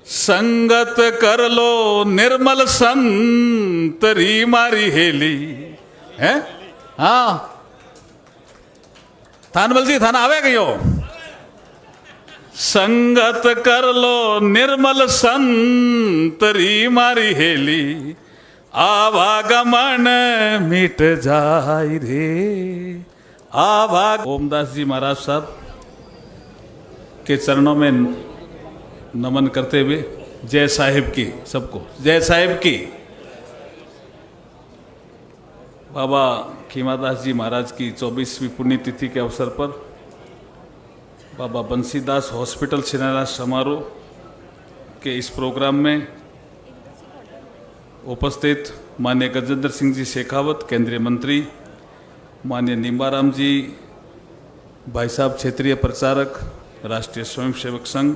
संगत कर लो निर्मल संतरी मारी हेली है। हाँ थानबल जी थाना आवे गयो। संगत कर लो निर्मल संतरी मारी हेली आवागमन मिट जाय रे आवाग। ओमदास जी महाराज साहब के चरणों में नमन करते हुए जय साहिब की, सबको जय साहिब की। बाबा खीमादास जी महाराज की 24वीं पुण्यतिथि के अवसर पर बाबा बंसीदास हॉस्पिटल शिलान्यास समारोह के इस प्रोग्राम में उपस्थित माननीय गजेंद्र सिंह जी शेखावत केंद्रीय मंत्री, माननीय निम्बाराम जी भाई साहब क्षेत्रीय प्रचारक राष्ट्रीय स्वयंसेवक संघ,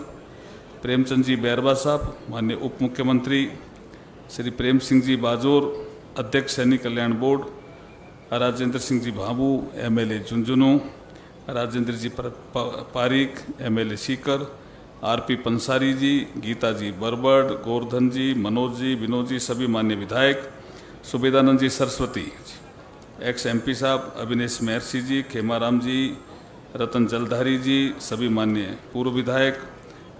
प्रेमचंद जी बैरवा साहब, माननीय उप मुख्यमंत्री श्री प्रेम सिंह जी बाजोर, अध्यक्ष सैनिक कल्याण बोर्ड राजेंद्र सिंह जी भाबू, एमएलए झुंझुनू, राजेंद्र जी पारिक, एमएलए सीकर, आरपी पंसारी जी, गीता जी बरबड़, गोवर्धन जी, मनोज जी, विनोद जी, सभी मान्य विधायक, सुबेदानंद जी सरस्वती, एक्स एमपी साहब, अभिनेश महर्षि जी, खेमाराम जी, रतन जलधारी जी, सभी मान्य पूर्व विधायक,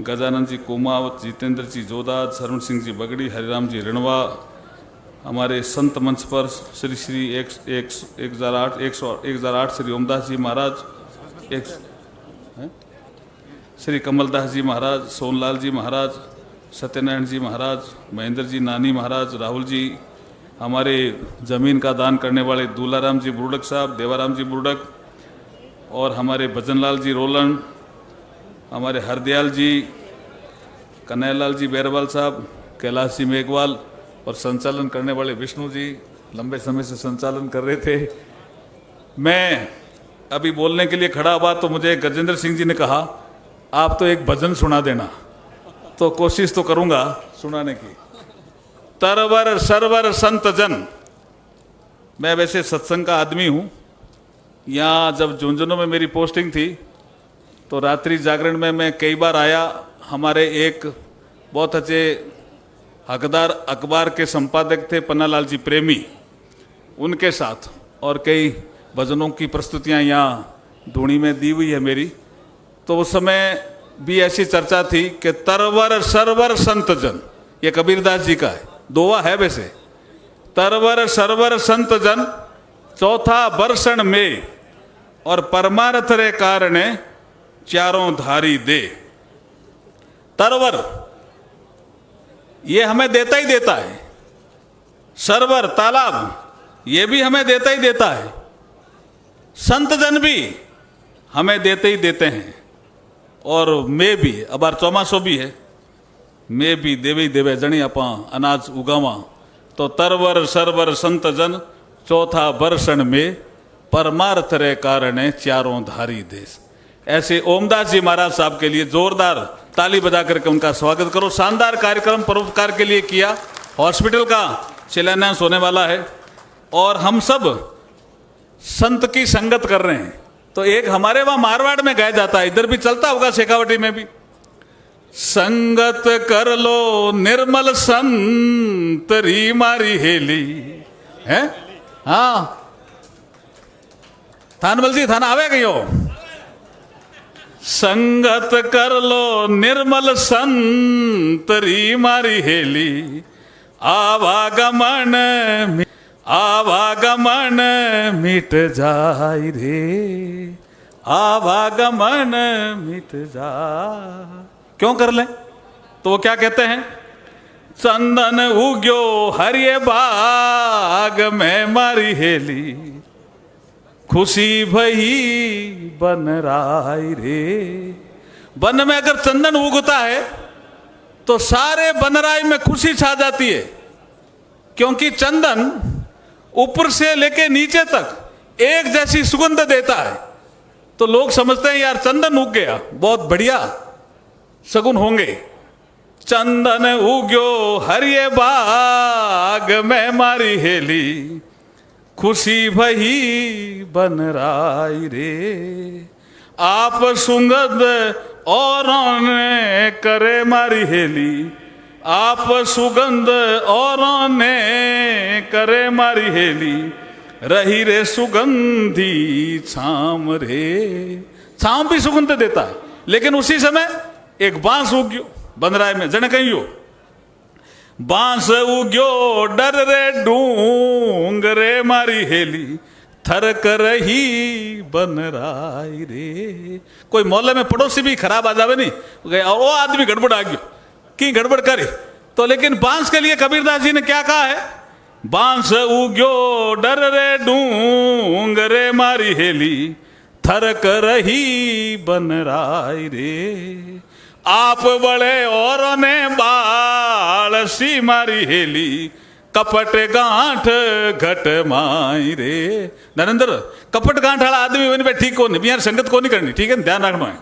गजानंद जी कुमावत, जितेंद्र जी जोदाद, शरण सिंह जी बगड़ी, हरिराम जी रिणवा, हमारे संत मंच पर श्री श्री 1008 श्री ओमदास जी महाराज, श्री कमलदास जी महाराज, सोनलाल जी महाराज, सत्यनारायण जी महाराज, महेंद्र जी नानी महाराज, राहुल जी, हमारे ज़मीन का दान करने वाले दूलाराम जी बुर्डक साहब, देवाराम जी बुर्डक, और हमारे भजनलाल जी रोलन, हमारे हरदयाल जी, कन्हैयालाल जी बैरवाल साहब, कैलाश जी मेघवाल, और संचालन करने वाले विष्णु जी लंबे समय से संचालन कर रहे थे। मैं अभी बोलने के लिए खड़ा हुआ तो मुझे गजेंद्र सिंह जी ने कहा आप तो एक भजन सुना देना, तो कोशिश तो करूंगा सुनाने की। तरवर सरवर संत जन। मैं वैसे सत्संग का आदमी हूँ। यहाँ जब झुंझुनू में मेरी पोस्टिंग थी तो रात्रि जागरण में मैं कई बार आया। हमारे एक बहुत अच्छे हकदार अखबार के संपादक थे पन्नालाल जी प्रेमी, उनके साथ, और कई भजनों की प्रस्तुतियाँ यहाँ धूणी में दी हुई है मेरी। तो उस समय भी ऐसी चर्चा थी कि तरवर सरवर संत जन, ये कबीरदास जी का है, दोहा है वैसे। तरवर सरवर संत जन चौथा बरसण में और परमार्थ रे कारणे चारों धारी दे। तरवर ये हमें देता ही देता है, सरवर तालाब ये भी हमें देता ही देता है, संत जन भी हमें देते ही देते हैं, और मैं भी अबार चौमासो भी है, मैं भी देवे देवे जनी अपा अनाज उगावा। तो तरवर सरवर संत जन चौथा बरसण में परमार्थ रे कारणे चारों धारी देश। ऐसे ओमदास जी महाराज साहब के लिए जोरदार ताली बजा करके उनका स्वागत करो। शानदार कार्यक्रम परोपकार के लिए किया। हॉस्पिटल का शिलान्यास होने वाला है और हम सब संत की संगत कर रहे हैं। तो एक हमारे वहां मारवाड़ में गाया जाता है, इधर भी चलता होगा शेखावटी में भी, संगत कर लो निर्मल संतरी मारी हेली है। हाँ थानबल जी थाना आवे गयो। संगत कर लो निर्मल संतरी मारी हेली आवागमन मिट जाय रे आवागमन मिट जा। क्यों कर ले? तो वो क्या कहते हैं, चंदन उग्यो हरिये बाग में मारी हेली खुशी भई बन राय रे। वन में अगर चंदन उगता है तो सारे बनराय में खुशी छा जाती है, क्योंकि चंदन ऊपर से लेके नीचे तक एक जैसी सुगंध देता है। तो लोग समझते हैं यार चंदन उग गया, बहुत बढ़िया सगुन होंगे। चंदन उग्यो हरिये बाग में मारी हेली खुशी भई बन राय रे। आप सुगंध और करे मारी हेली आप सुगंध औरों ने करे मारी हेली, रही रे सुगंधी छाम रे। छाम भी सुगंध देता है, लेकिन उसी समय एक बांस उग्यो बंदराय में, जने कहीं हो बांस उग्यो डर रे डूंग रे मारी हेली, थरक रही बनराय रे। कोई मोहल्ले में पड़ोसी भी खराब आ जावे नहीं, वो आदमी गड़बड़ आ गयो की गड़बड़ करे तो, लेकिन बांस के लिए कबीरदास जी ने क्या कहा है, बांस उग्यो डर रे डूंग रे मारी हेली, थरक रही बनराय रे। आप बड़े औरों ने बाल सी मारी हेली, कपट गांठ घट माई रे। नरेंद्र, कपट गांठ वाला आदमी बन पे ठीक को नहीं, यार संगत को नहीं करनी, ठीक है, ध्यान रखना है।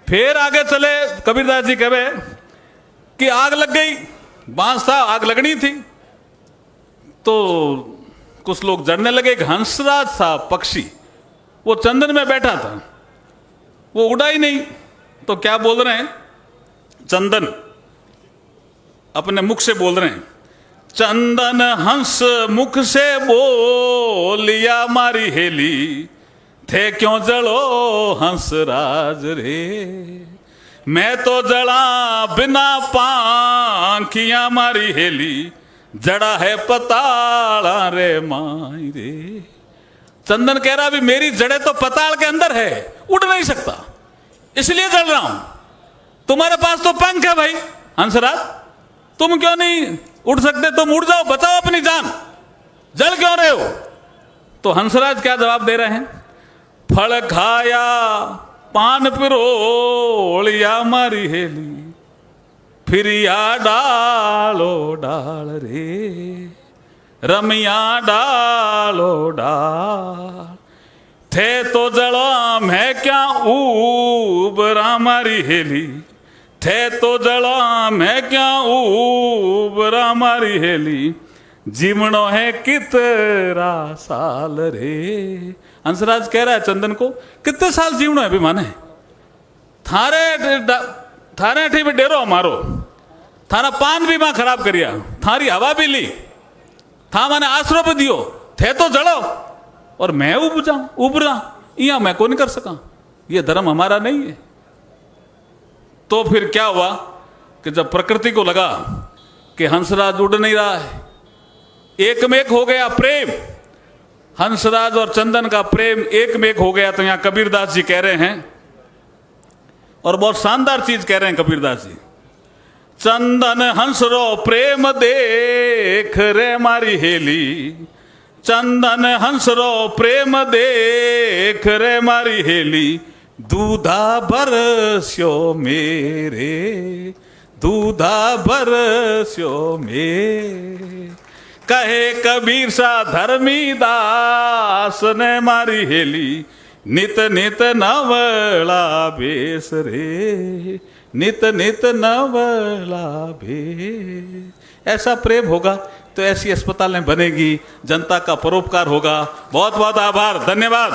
फिर आगे चले कबीरदास जी कहे कि आग लग गई, बांस था, आग लगनी थी, तो कुछ लोग जड़ने लगे। हंसराज था पक्षी, वो चंदन में बैठा था, वो उड़ा ही नहीं, तो क्या बोल रहे हैं, चंदन अपने मुख से बोल रहे हैं, चंदन हंस मुख से बोलिया मारी हेली, थे क्यों जलो हंसराज रे। मैं तो जड़ा बिना पांखियां मारी हेली, जड़ा है पताड़ा रे माई रे। चंदन कह रहा भी मेरी जड़ें तो पताल के अंदर है, उड़ नहीं सकता, इसलिए जल रहा हूं। तुम्हारे पास तो पंख है भाई हंसराज, तुम क्यों नहीं उड़ सकते, तुम उड़ जाओ, बचाओ अपनी जान, जल क्यों रहे हो। तो हंसराज क्या जवाब दे रहे हैं, फल खाया पान पिरोलिया मारी हेली, फिरिया डालो डाल रे, रमिया डालो डाल, थे तो जड़ा मैं क्या ऊबरा मारी हेली, थे तो जड़ा मैं क्या ऊबरा मारी हेली, जीवनो है कितरा साल रे। हंसराज कह रहा है चंदन को, कितने साल जीवनो है भी माने, थारे अठी में डेरो हमारो, थारा पान भी मां खराब करिया, थारी हवा भी ली, था माने आसरो भी दियो, थे तो जड़ो और मैं उबरा, या मैं को नहीं कर सका, ये धर्म हमारा नहीं है। तो फिर क्या हुआ कि जब प्रकृति को लगा कि हंसराज उड़ नहीं रहा है, एक में एक हो गया प्रेम, हंसराज और चंदन का प्रेम एक में एक हो गया। तो यहां कबीरदास जी कह रहे हैं, और बहुत शानदार चीज कह रहे हैं कबीरदास जी, चंदन हंसरो प्रेम देख रे मारी हेली, चंदन हंसरो प्रेम देख रे मारी हेली, दूधा बरस्यो मेरे, दूधा बरस्यो मेरे। कहे कबीर सा धर्मी दास ने मारी हेली, नित नित नवला बेस रे, नित नित नवला बेस। ऐसा प्रेम होगा तो ऐसी अस्पतालें बनेगी, जनता का परोपकार होगा। बहुत बहुत आभार, धन्यवाद।